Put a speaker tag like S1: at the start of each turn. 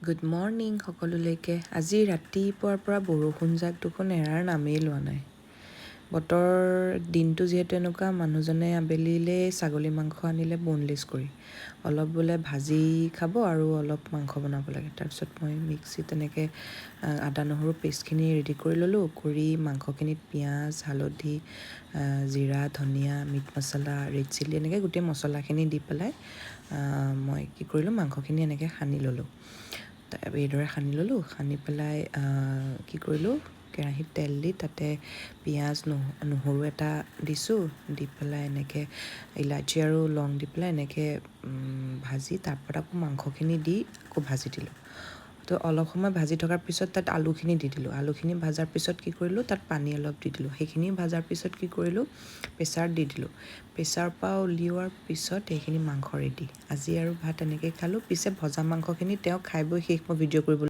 S1: Good morning সকলোলৈকে। আজি ৰাতিপুৱাৰ পৰা বৰষুণ জাক দেখোন এৰাৰ নামেই লোৱা নাই। বতৰ দিনটো যিহেতু এনেকুৱা, মানুহজনে আবেলিলৈ ছাগলী মাংস আনিলে বনলেছ কৰি, অলপ বোলে ভাজি খাব আৰু অলপ মাংস বনাব লাগে। তাৰপিছত মই মিক্সিত এনেকৈ আদা নহৰু পেষ্টখিনি ৰেডি কৰি ল'লোঁ। কৰি মাংসখিনিত পিঁয়াজ, হালধি, জিৰা, ধনিয়া, মিট মছলা, ৰেড চিলি এনেকৈ গোটেই মছলাখিনি দি পেলাই মই কি কৰিলোঁ, মাংসখিনি এনেকৈ সানি ল'লোঁ। এইদৰে সানি ল'লোঁ। সানি পেলাই কি কৰিলোঁ, কেৰাহীত তেল দি তাতে পিঁয়াজ নহৰু এটা দিছোঁ। দি পেলাই এনেকৈ ইলাচি আৰু লং দি পেলাই এনেকৈ ভাজি তাৰপৰা আকৌ মাংসখিনি দি আকৌ ভাজি দিলোঁ। তো অলপ সময় ভাজি থকাৰ পিছত তাত আলুখিনি দি দিলোঁ। আলুখিনি ভাজাৰ পিছত কি কৰিলোঁ, তাত পানী অলপ দি দিলোঁ। সেইখিনি ভাজাৰ পিছত কি কৰিলোঁ, প্ৰেছাৰত দি দিলোঁ। প্ৰেছাৰৰ পৰা উলিওৱাৰ পিছত সেইখিনি মাংস ৰেডি। আজি আৰু ভাত এনেকৈ খালোঁ। পিছে ভজা মাংসখিনি তেওঁ খাই বৈ শেষ, মই ভিডিঅ' কৰিবলৈ